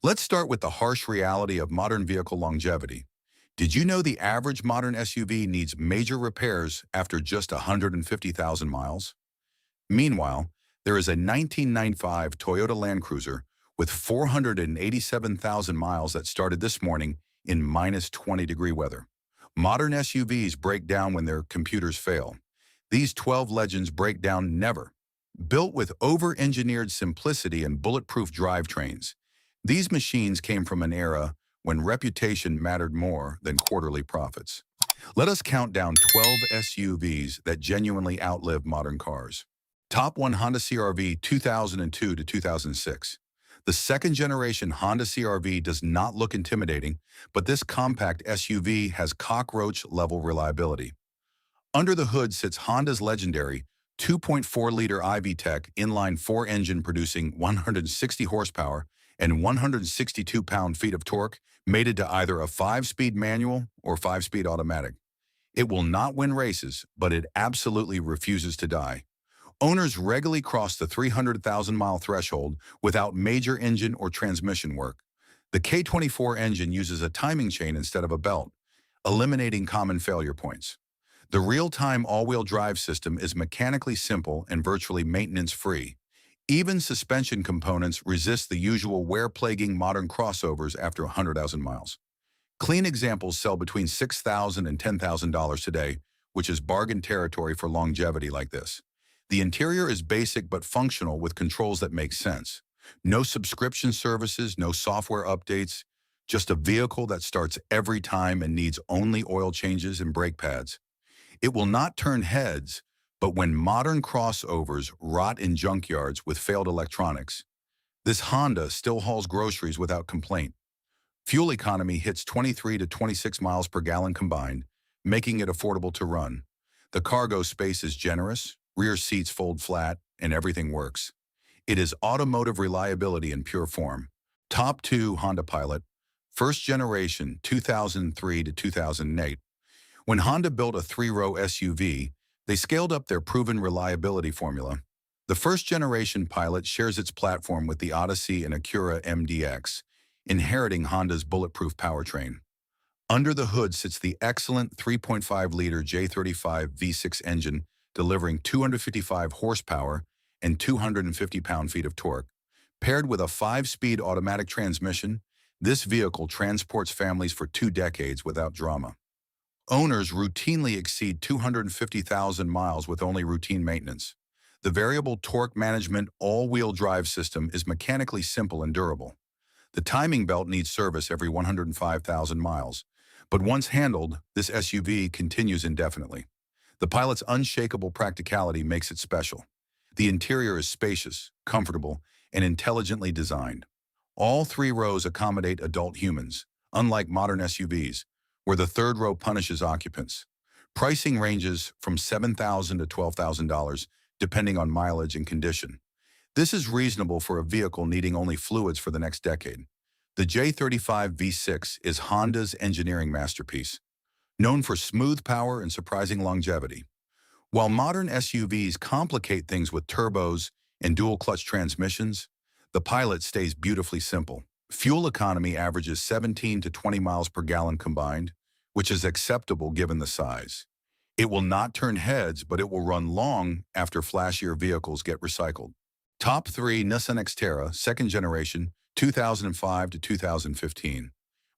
Let's start with the harsh reality of modern vehicle longevity. Did you know the average modern SUV needs major repairs after just 150,000 miles? Meanwhile, there is a 1995 Toyota Land Cruiser with 487,000 miles that started this morning in minus 20-degree weather. Modern SUVs break down when their computers fail. These 12 legends break down never. Built with over-engineered simplicity and bulletproof drivetrains, these machines came from an era when reputation mattered more than quarterly profits. Let us count down 12 SUVs that genuinely outlive modern cars. Top 1 Honda CR-V 2002 to 2006. The second-generation Honda CR-V does not look intimidating, but this compact SUV has cockroach-level reliability. Under the hood sits Honda's legendary 2.4-liter iVTEC inline-4 engine producing 160 horsepower and 162 pound-feet of torque, mated to either a 5-speed manual or 5-speed automatic. It will not win races, but it absolutely refuses to die. Owners regularly cross the 300,000-mile threshold without major engine or transmission work. The K24 engine uses a timing chain instead of a belt, eliminating common failure points. The real-time all-wheel drive system is mechanically simple and virtually maintenance-free. Even suspension components resist the usual wear-plaguing modern crossovers after 100,000 miles. Clean examples sell between $6,000 and $10,000 today, which is bargain territory for longevity like this. The interior is basic but functional with controls that make sense. No subscription services, no software updates, just a vehicle that starts every time and needs only oil changes and brake pads. It will not turn heads, but when modern crossovers rot in junkyards with failed electronics, this Honda still hauls groceries without complaint. Fuel economy hits 23 to 26 miles per gallon combined, making it affordable to run. The cargo space is generous, rear seats fold flat, and everything works. It is automotive reliability in pure form. Top 2 Honda Pilot, first generation 2003 to 2008. When Honda built a 3-row SUV, they scaled up their proven reliability formula. The first-generation Pilot shares its platform with the Odyssey and Acura MDX, inheriting Honda's bulletproof powertrain. Under the hood sits the excellent 3.5-liter J35 V6 engine, delivering 255 horsepower and 250 pound-feet of torque. Paired with a 5-speed automatic transmission, this vehicle transports families for 2 decades without drama. Owners routinely exceed 250,000 miles with only routine maintenance. The variable torque management all-wheel drive system is mechanically simple and durable. The timing belt needs service every 105,000 miles, but once handled, this SUV continues indefinitely. The Pilot's unshakable practicality makes it special. The interior is spacious, comfortable, and intelligently designed. All 3 rows accommodate adult humans, unlike modern SUVs, where the 3rd row punishes occupants. Pricing ranges from $7,000 to $12,000, depending on mileage and condition. This is reasonable for a vehicle needing only fluids for the next decade. The J35 V6 is Honda's engineering masterpiece, known for smooth power and surprising longevity. While modern SUVs complicate things with turbos and dual-clutch transmissions, the Pilot stays beautifully simple. Fuel economy averages 17 to 20 miles per gallon combined, which is acceptable given the size. It will not turn heads, but it will run long after flashier vehicles get recycled. Top 3 Nissan Xterra, second generation, 2005 to 2015.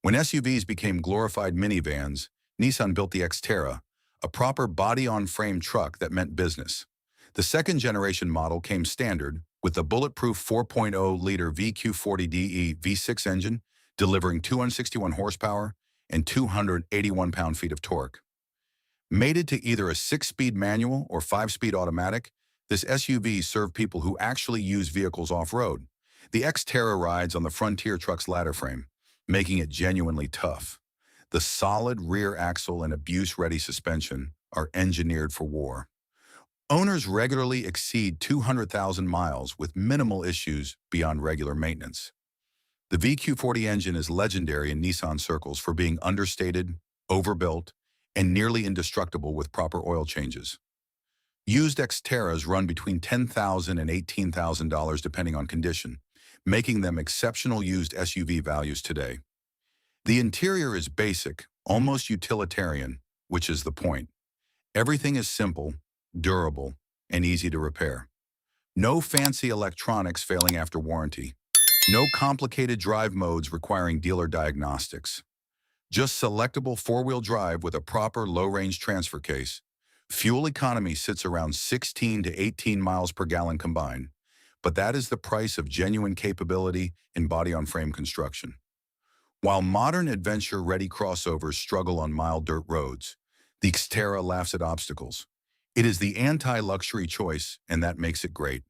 When SUVs became glorified minivans, Nissan built the Xterra, a proper body-on-frame truck that meant business. The second-generation model came standard with the bulletproof 4.0-liter VQ40DE V6 engine, delivering 261 horsepower and 281 pound-feet of torque. Mated to either a 6-speed manual or 5-speed automatic, this SUV served people who actually use vehicles off-road. The Xterra rides on the Frontier truck's ladder frame, making it genuinely tough. The solid rear axle and abuse-ready suspension are engineered for war. Owners regularly exceed 200,000 miles with minimal issues beyond regular maintenance. The VQ40 engine is legendary in Nissan circles for being understated, overbuilt, and nearly indestructible with proper oil changes. Used Xterras run between $10,000 and $18,000 depending on condition, making them exceptional used SUV values today. The interior is basic, almost utilitarian, which is the point. Everything is simple, durable, and easy to repair. No fancy electronics failing after warranty. No complicated drive modes requiring dealer diagnostics. Just selectable four-wheel drive with a proper low-range transfer case. Fuel economy sits around 16 to 18 miles per gallon combined, but that is the price of genuine capability in body-on-frame construction. While modern adventure-ready crossovers struggle on mild dirt roads, the Xterra laughs at obstacles. It is the anti-luxury choice, and that makes it great.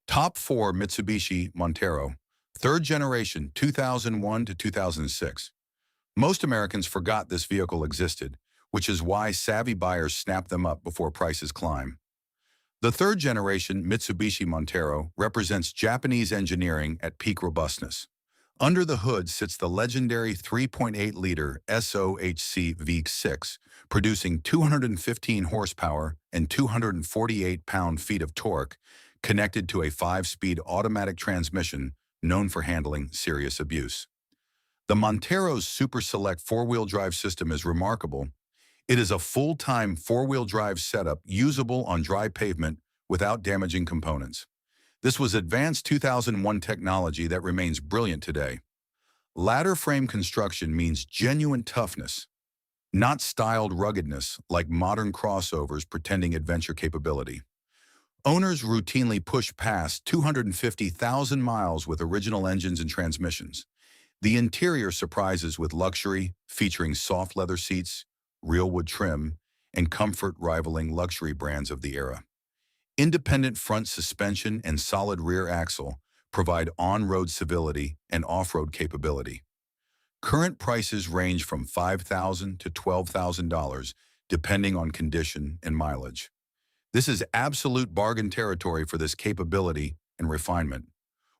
Top 4 Mitsubishi Montero, third generation 2001 to 2006. Most Americans forgot this vehicle existed, which is why savvy buyers snap them up before prices climb. The third generation Mitsubishi Montero represents Japanese engineering at peak robustness. Under the hood sits the legendary 3.8-liter SOHC V6, producing 215 horsepower and 248 pound-feet of torque, connected to a 5-speed automatic transmission known for handling serious abuse. The Montero's Super Select four-wheel drive system is remarkable. It is a full-time four-wheel drive setup usable on dry pavement without damaging components. This was advanced 2001 technology that remains brilliant today. Ladder frame construction means genuine toughness, not styled ruggedness like modern crossovers pretending adventure capability. Owners routinely push past 250,000 miles with original engines and transmissions. The interior surprises with luxury, featuring soft leather seats, real wood trim, and comfort rivaling luxury brands of the era. Independent front suspension and solid rear axle provide on-road civility and off-road capability. Current prices range from $5,000 to $12,000 depending on condition and mileage. This is absolute bargain territory for this capability and refinement.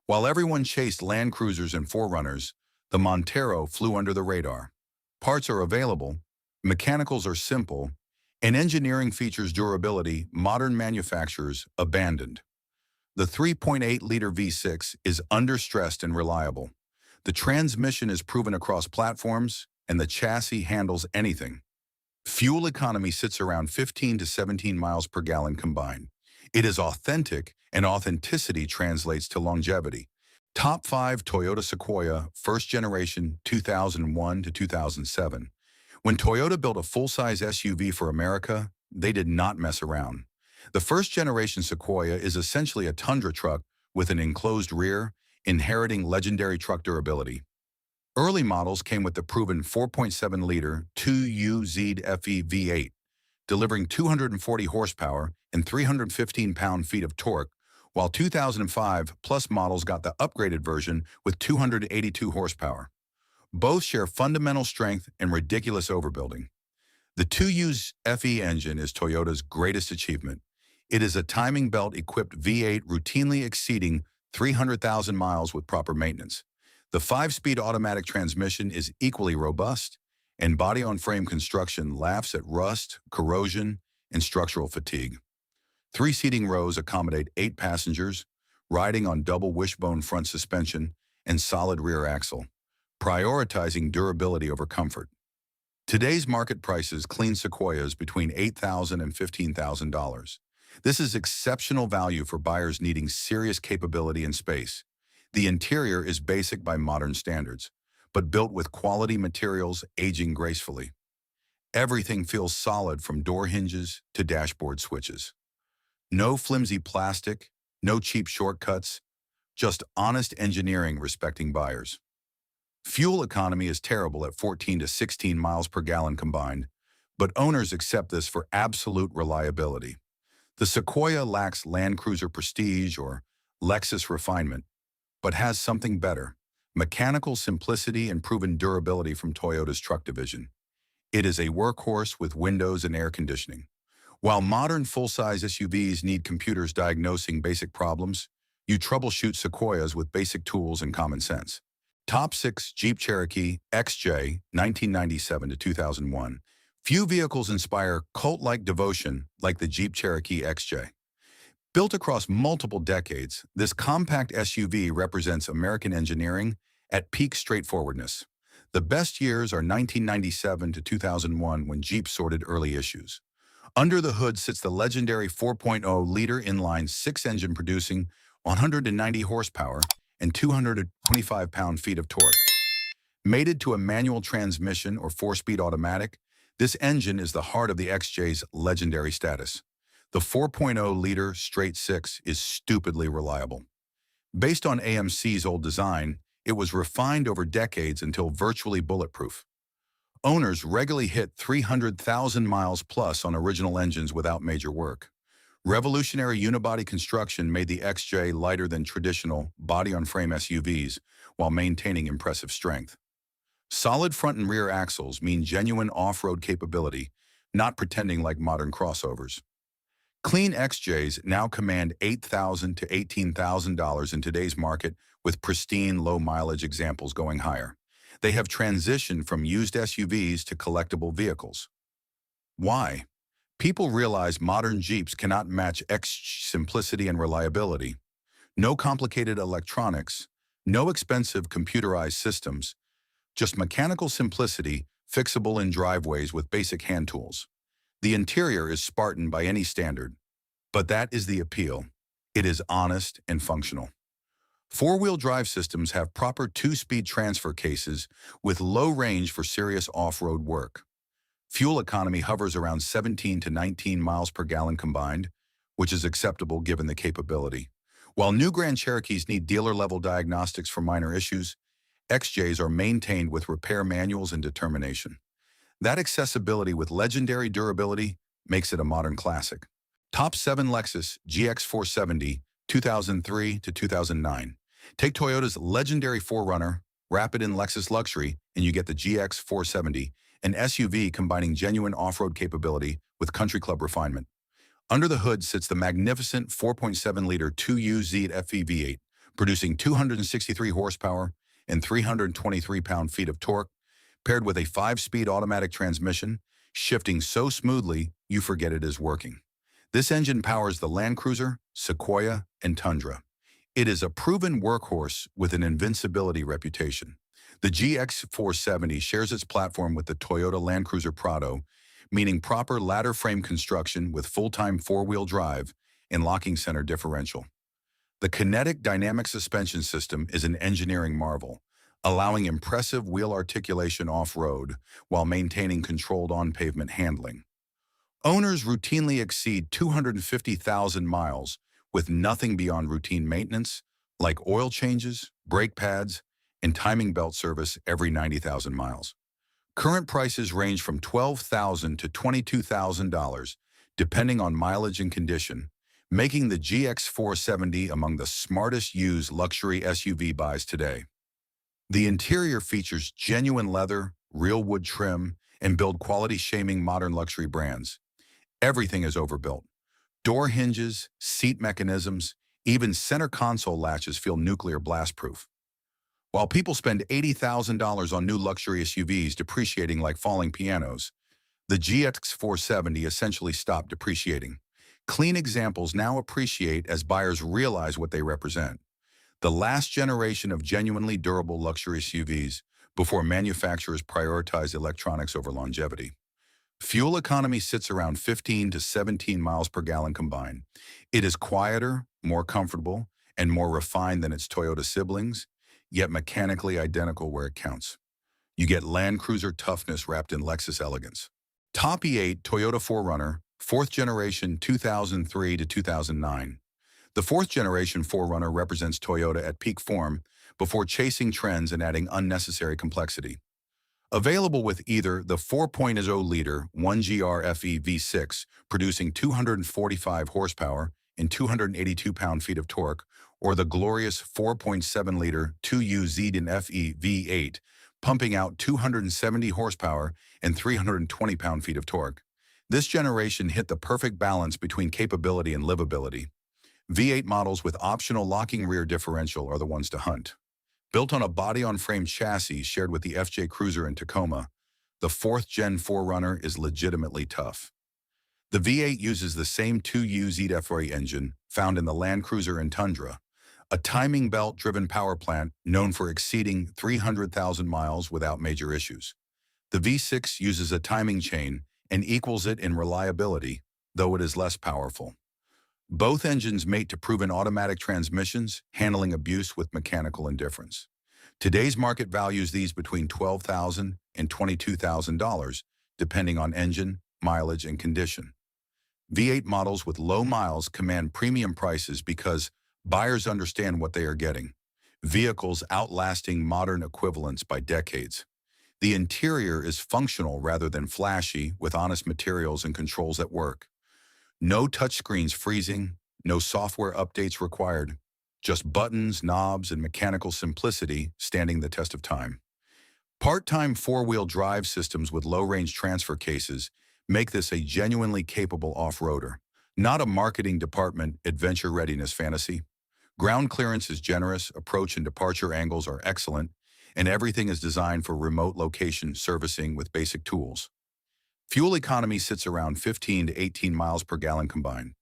While everyone chased Land Cruisers and 4Runners, the Montero flew under the radar. Parts are available, mechanicals are simple, and engineering features durability modern manufacturers abandoned. The 3.8-liter V6 is understressed and reliable. The transmission is proven across platforms, and the chassis handles anything. Fuel economy sits around 15 to 17 miles per gallon combined. It is authentic, and authenticity translates to longevity. Top 5 Toyota Sequoia, first generation 2001 to 2007. When Toyota built a full-size SUV for America, they did not mess around. The first-generation Sequoia is essentially a tundra truck with an enclosed rear, inheriting legendary truck durability. Early models came with the proven 4.7-liter 2UZ-FE V8, delivering 240 horsepower and 315 pound-feet of torque, while 2005 Plus models got the upgraded version with 282 horsepower. Both share fundamental strength and ridiculous overbuilding. The 2U's FE engine is Toyota's greatest achievement. It is a timing belt-equipped V8 routinely exceeding 300,000 miles with proper maintenance. The 5-speed automatic transmission is equally robust, and body-on-frame construction laughs at rust, corrosion, and structural fatigue. 3 seating rows accommodate 8 passengers, riding on double wishbone front suspension and solid rear axle, prioritizing durability over comfort. Today's market prices clean Sequoias between $8,000 and $15,000. This is exceptional value for buyers needing serious capability and space. The interior is basic by modern standards, but built with quality materials aging gracefully. Everything feels solid from door hinges to dashboard switches. No flimsy plastic, no cheap shortcuts, just honest engineering respecting buyers. Fuel economy is terrible at 14 to 16 miles per gallon combined, but owners accept this for absolute reliability. The Sequoia lacks Land Cruiser prestige or Lexus refinement, but has something better: mechanical simplicity and proven durability from Toyota's truck division. It is a workhorse with windows and air conditioning. While modern full-size SUVs need computers diagnosing basic problems, you troubleshoot Sequoias with basic tools and common sense. Top 6 Jeep Cherokee XJ 1997 to 2001. Few vehicles inspire cult-like devotion like the Jeep Cherokee XJ. Built across multiple decades, this compact SUV represents American engineering at peak straightforwardness. The best years are 1997 to 2001 when Jeep sorted early issues. Under the hood sits the legendary 4.0-liter inline six-engine producing 190 horsepower and 225 pound-feet of torque. Mated to a manual transmission or four-speed automatic, this engine is the heart of the XJ's legendary status. The 4.0-liter straight six is stupidly reliable. Based on AMC's old design, it was refined over decades until virtually bulletproof. Owners regularly hit 300,000 miles plus on original engines without major work. Revolutionary unibody construction made the XJ lighter than traditional body-on-frame SUVs while maintaining impressive strength. Solid front and rear axles mean genuine off-road capability, not pretending like modern crossovers. Clean XJs now command $8,000 to $18,000 in today's market, with pristine low-mileage examples going higher. They have transitioned from used SUVs to collectible vehicles. Why? People realize modern Jeeps cannot match XJ simplicity and reliability. No complicated electronics, no expensive computerized systems, just mechanical simplicity, fixable in driveways with basic hand tools. The interior is Spartan by any standard, but that is the appeal. It is honest and functional. Four-wheel drive systems have proper two-speed transfer cases with low range for serious off-road work. Fuel economy hovers around 17 to 19 miles per gallon combined, which is acceptable given the capability. While new Grand Cherokees need dealer-level diagnostics for minor issues, XJs are maintained with repair manuals and determination. That accessibility with legendary durability makes it a modern classic. Top 7 Lexus GX470, 2003 to 2009. Take Toyota's legendary 4Runner, wrap it in Lexus Luxury, and you get the GX470, an SUV combining genuine off-road capability with country club refinement. Under the hood sits the magnificent 4.7-liter 2UZ FE V8, producing 263 horsepower and 323 pound-feet of torque, paired with a 5-speed automatic transmission, shifting so smoothly you forget it is working. This engine powers the Land Cruiser, Sequoia, and Tundra. It is a proven workhorse with an invincibility reputation. The GX470 shares its platform with the Toyota Land Cruiser Prado, meaning proper ladder frame construction with full-time four-wheel drive and locking center differential. The kinetic dynamic suspension system is an engineering marvel, allowing impressive wheel articulation off-road while maintaining controlled on-pavement handling. Owners routinely exceed 250,000 miles with nothing beyond routine maintenance, like oil changes, brake pads, and timing belt service every 90,000 miles. Current prices range from $12,000 to $22,000, depending on mileage and condition, making the GX470 among the smartest used luxury SUV buys today. The interior features genuine leather, real wood trim, and build quality shaming modern luxury brands. Everything is overbuilt. Door hinges, seat mechanisms, even center console latches feel nuclear blast-proof. While people spend $80,000 on new luxury SUVs depreciating like falling pianos, the GX470 essentially stopped depreciating. Clean examples now appreciate as buyers realize what they represent. The last generation of genuinely durable luxury SUVs before manufacturers prioritize electronics over longevity. Fuel economy sits around 15 to 17 miles per gallon combined. It is quieter, more comfortable, and more refined than its Toyota siblings, yet mechanically identical where it counts. You get Land Cruiser toughness wrapped in Lexus elegance. Top E8 Toyota 4Runner, 4th generation 2003 to 2009. The 4th generation 4Runner represents Toyota at peak form before chasing trends and adding unnecessary complexity. Available with either the 4.0-liter 1GR FE V6, producing 245 horsepower and 282 pound-feet of torque, or the glorious 4.7-liter 2UZ FE V8, pumping out 270 horsepower and 320 pound-feet of torque. This generation hit the perfect balance between capability and livability. V8 models with optional locking rear differential are the ones to hunt. Built on a body-on-frame chassis shared with the FJ Cruiser in Tacoma, the 4th Gen 4Runner is legitimately tough. The V8 uses the same 2U ZF engine found in the Land Cruiser and Tundra, a timing belt-driven power plant known for exceeding 300,000 miles without major issues. The V6 uses a timing chain and equals it in reliability, though it is less powerful. Both engines mate to proven automatic transmissions, handling abuse with mechanical indifference. Today's market values these between $12,000 and $22,000, depending on engine, mileage, and condition. V8 models with low miles command premium prices because buyers understand what they are getting. Vehicles outlasting modern equivalents by decades. The interior is functional rather than flashy, with honest materials and controls that work. No touchscreens freezing, no software updates required. Just buttons, knobs, and mechanical simplicity standing the test of time. Part-time four-wheel drive systems with low-range transfer cases make this a genuinely capable off-roader, not a marketing department adventure readiness fantasy. Ground clearance is generous, approach and departure angles are excellent, and everything is designed for remote location servicing with basic tools. Fuel economy sits around 15 to 18 miles per gallon combined.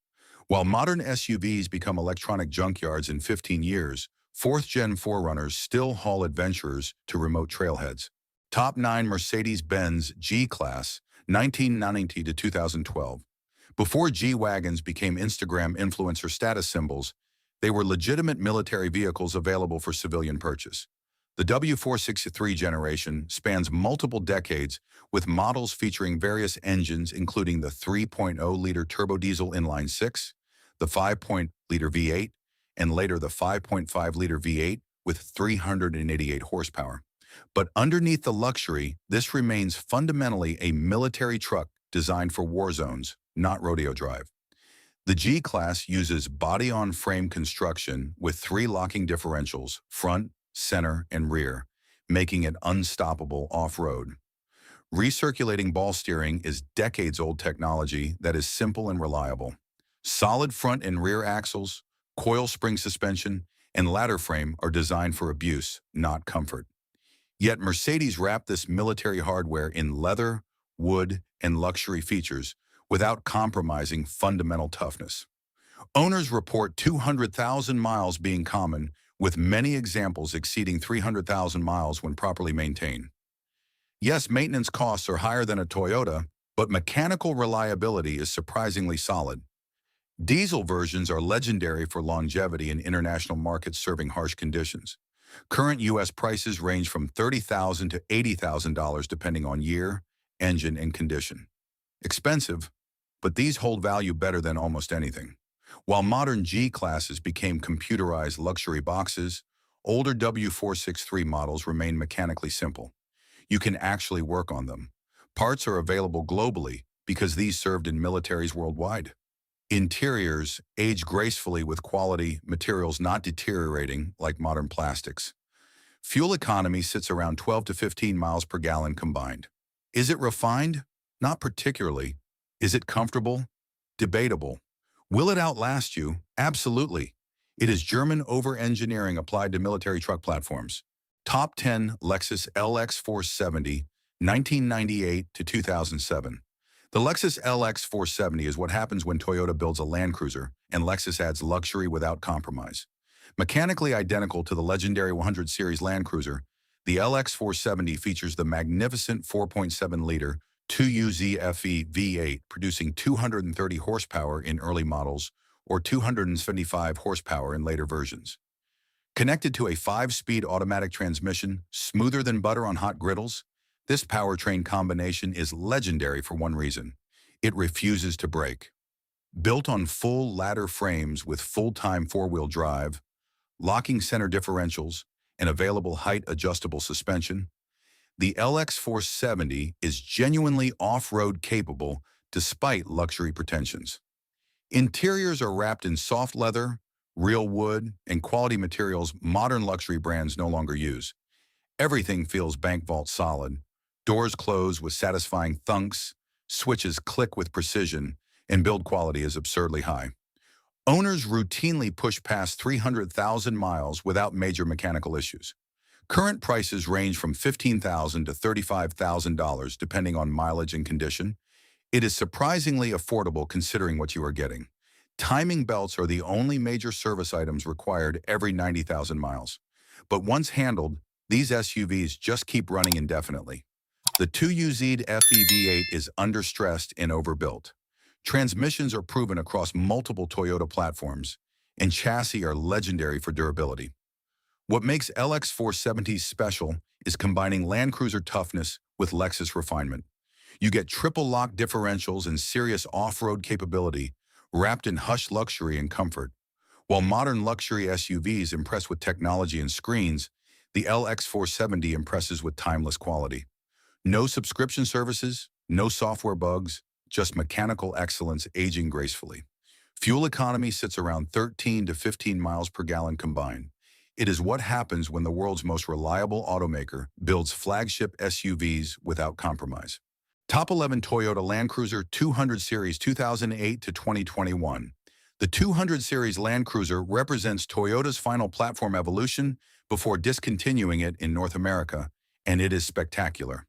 While modern SUVs become electronic junkyards in 15 years, fourth-gen forerunners still haul adventurers to remote trailheads. Top 9 Mercedes-Benz G-Class, 1990 to 2012. Before G-Wagons became Instagram influencer status symbols, they were legitimate military vehicles available for civilian purchase. The W463 generation spans multiple decades, with models featuring various engines including the 3.0-liter turbodiesel inline-six, the 5.0-liter V8, and later the 5.5-liter V8 with 388 horsepower. But underneath the luxury, this remains fundamentally a military truck designed for war zones, not rodeo drive. The G-Class uses body-on-frame construction with 3 locking differentials, front, center, and rear, making it unstoppable off-road. Recirculating ball steering is decades-old technology that is simple and reliable. Solid front and rear axles, coil spring suspension, and ladder frame are designed for abuse, not comfort. Yet Mercedes wrapped this military hardware in leather, wood, and luxury features without compromising fundamental toughness. Owners report 200,000 miles being common, with many examples exceeding 300,000 miles when properly maintained. Yes, maintenance costs are higher than a Toyota, but mechanical reliability is surprisingly solid. Diesel versions are legendary for longevity in international markets serving harsh conditions. Current U.S. prices range from $30,000 to $80,000 depending on year, engine, and condition. Expensive, but these hold value better than almost anything. While modern G-classes became computerized luxury boxes, older W463 models remain mechanically simple. You can actually work on them. Parts are available globally because these served in militaries worldwide. Interiors age gracefully with quality materials not deteriorating like modern plastics. Fuel economy sits around 12 to 15 miles per gallon combined. Is it refined? Not particularly. Is it comfortable? Debatable. Will it outlast you? Absolutely. It is German over-engineering applied to military truck platforms. Top 10 Lexus LX 470, 1998 to 2007. The Lexus LX 470 is what happens when Toyota builds a Land Cruiser and Lexus adds luxury without compromise. Mechanically identical to the legendary 100 Series Land Cruiser, the LX 470 features the magnificent 4.7-liter 2UZ-FE V8, producing 230 horsepower in early models or 275 horsepower in later versions. Connected to a 5-speed automatic transmission, smoother than butter on hot griddles, this powertrain combination is legendary for one reason: it refuses to break. Built on full ladder frames with full-time four-wheel drive, locking center differentials, and available height-adjustable suspension, the LX 470 is genuinely off-road capable despite luxury pretensions. Interiors are wrapped in soft leather, real wood, and quality materials modern luxury brands no longer use. Everything feels bank vault solid. Doors close with satisfying thunks, switches click with precision, and build quality is absurdly high. Owners routinely push past 300,000 miles without major mechanical issues. Current prices range from $15,000 to $35,000 depending on mileage and condition. It is surprisingly affordable considering what you are getting. Timing belts are the only major service items required every 90,000 miles. But once handled, these SUVs just keep running indefinitely. The 2UZ FEV8 is understressed and overbuilt. Transmissions are proven across multiple Toyota platforms, and chassis are legendary for durability. What makes LX470 special is combining Land Cruiser toughness with Lexus refinement. You get triple lock differentials and serious off-road capability wrapped in hushed luxury and comfort. While modern luxury SUVs impress with technology and screens, the LX470 impresses with timeless quality. No subscription services, no software bugs, just mechanical excellence aging gracefully. Fuel economy sits around 13 to 15 miles per gallon combined. It is what happens when the world's most reliable automaker builds flagship SUVs without compromise. Top 11 Toyota Land Cruiser 200 Series 2008 to 2021. The 200 Series Land Cruiser represents Toyota's final platform evolution before discontinuing it in North America, and it is spectacular.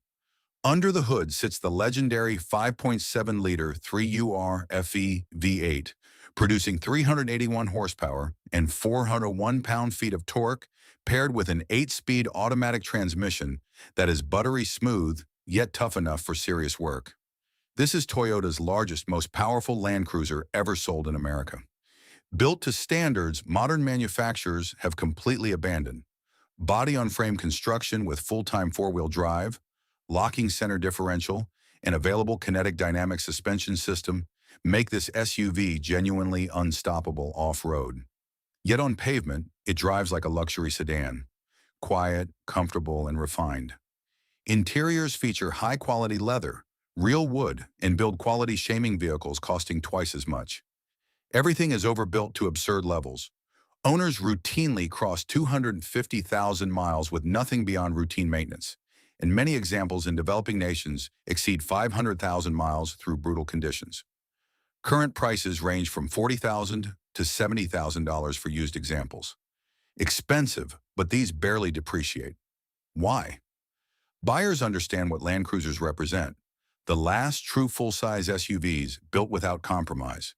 Under the hood sits the legendary 5.7-liter 3UR FE V8, producing 381 horsepower and 401 pound-feet of torque, paired with an 8-speed automatic transmission that is buttery smooth, yet tough enough for serious work. This is Toyota's largest, most powerful Land Cruiser ever sold in America. Built to standards modern manufacturers have completely abandoned. Body-on-frame construction with full-time four-wheel drive, locking center differential, and available kinetic dynamic suspension system make this SUV genuinely unstoppable off-road. Yet on pavement, it drives like a luxury sedan, quiet, comfortable, and refined. Interiors feature high-quality leather, real wood, and build quality shaming vehicles costing twice as much. Everything is overbuilt to absurd levels. Owners routinely cross 250,000 miles with nothing beyond routine maintenance, and many examples in developing nations exceed 500,000 miles through brutal conditions. Current prices range from $40,000 to $70,000 for used examples. Expensive, but these barely depreciate. Why? Buyers understand what Land Cruisers represent: the last true full-size SUVs built without compromise.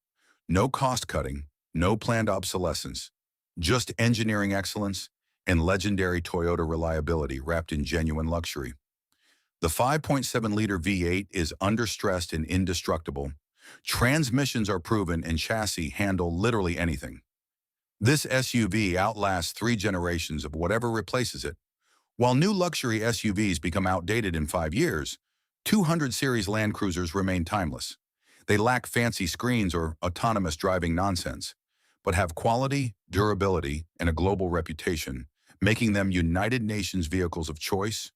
No cost-cutting, no planned obsolescence, just engineering excellence and legendary Toyota reliability wrapped in genuine luxury. The 5.7-liter V8 is understressed and indestructible. Transmissions are proven and chassis handle literally anything. This SUV outlasts 3 generations of whatever replaces it. While new luxury SUVs become outdated in 5 years, 200 Series Land Cruisers remain timeless. They lack fancy screens or autonomous driving nonsense, but have quality, durability, and a global reputation, making them United Nations vehicles of choice,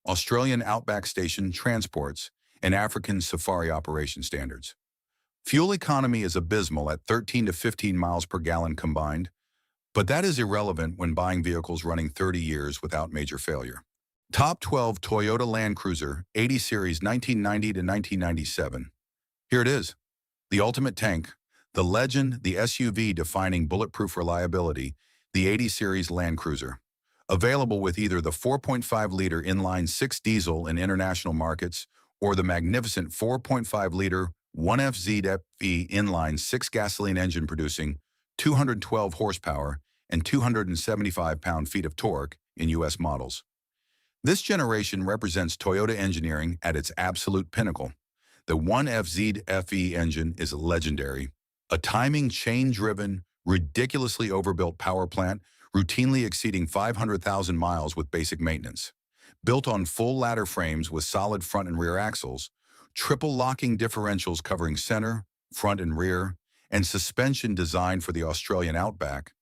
Australian Outback Station transports, and African safari operation standards. Fuel economy is abysmal at 13 to 15 miles per gallon combined, but that is irrelevant when buying vehicles running 30 years without major failure. Top 12 Toyota Land Cruiser 80 Series 1990 to 1997. Here it is. The ultimate tank, the legend, the SUV defining bulletproof reliability, the 80 Series Land Cruiser. Available with either the 4.5-liter inline-6 diesel in international markets or the magnificent 4.5-liter 1FZ inline-6 gasoline engine producing 212 horsepower and 275 pound-feet of torque in U.S. models. This generation represents Toyota engineering at its absolute pinnacle. The 1FZ engine is legendary, a timing chain-driven, ridiculously overbuilt power plant routinely exceeding 500,000 miles with basic maintenance. Built on full ladder frames with solid front and rear axles, triple locking differentials covering center, front and rear, and suspension designed for the Australian outback,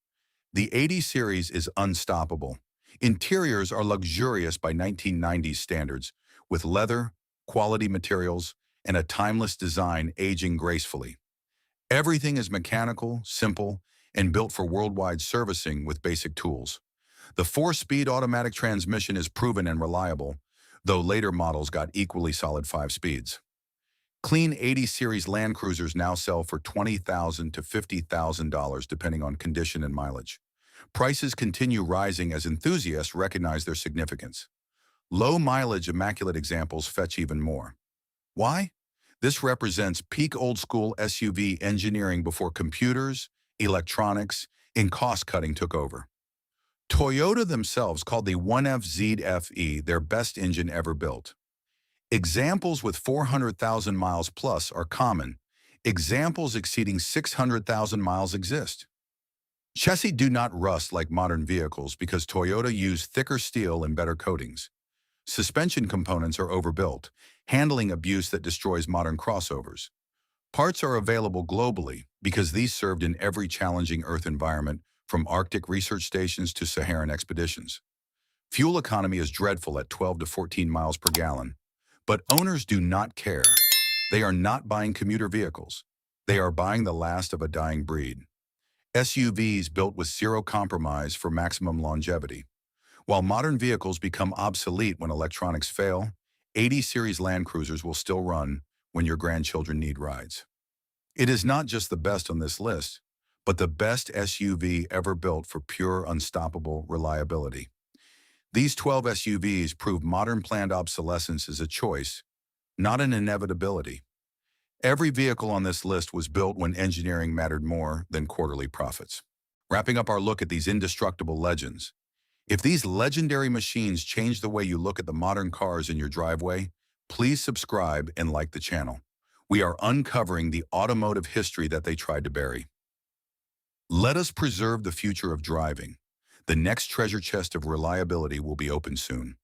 the 80 Series is unstoppable. Interiors are luxurious by 1990s standards, with leather, quality materials, and a timeless design aging gracefully. Everything is mechanical, simple, and built for worldwide servicing with basic tools. The 4-speed automatic transmission is proven and reliable, though later models got equally solid 5 speeds. Clean 80 Series Land Cruisers now sell for $20,000 to $50,000 depending on condition and mileage. Prices continue rising as enthusiasts recognize their significance. Low-mileage immaculate examples fetch even more. Why? This represents peak old-school SUV engineering before computers, electronics, and cost-cutting took over. Toyota themselves called the 1FZ FE their best engine ever built. Examples with 400,000 miles plus are common. Examples exceeding 600,000 miles exist. Chassis do not rust like modern vehicles because Toyota used thicker steel and better coatings. Suspension components are overbuilt, handling abuse that destroys modern crossovers. Parts are available globally because these served in every challenging Earth environment, from Arctic research stations to Saharan expeditions. Fuel economy is dreadful at 12 to 14 miles per gallon, but owners do not care. They are not buying commuter vehicles. They are buying the last of a dying breed. SUVs built with zero compromise for maximum longevity. While modern vehicles become obsolete when electronics fail, 80 series Land Cruisers will still run when your grandchildren need rides. It is not just the best on this list, but the best SUV ever built for pure, unstoppable reliability. These 12 SUVs prove modern planned obsolescence is a choice, not an inevitability. Every vehicle on this list was built when engineering mattered more than quarterly profits. Wrapping up our look at these indestructible legends, if these legendary machines change the way you look at the modern cars in your driveway, please subscribe and like the channel. We are uncovering the automotive history that they tried to bury. Let us preserve the future of driving. The next treasure chest of reliability will be open soon.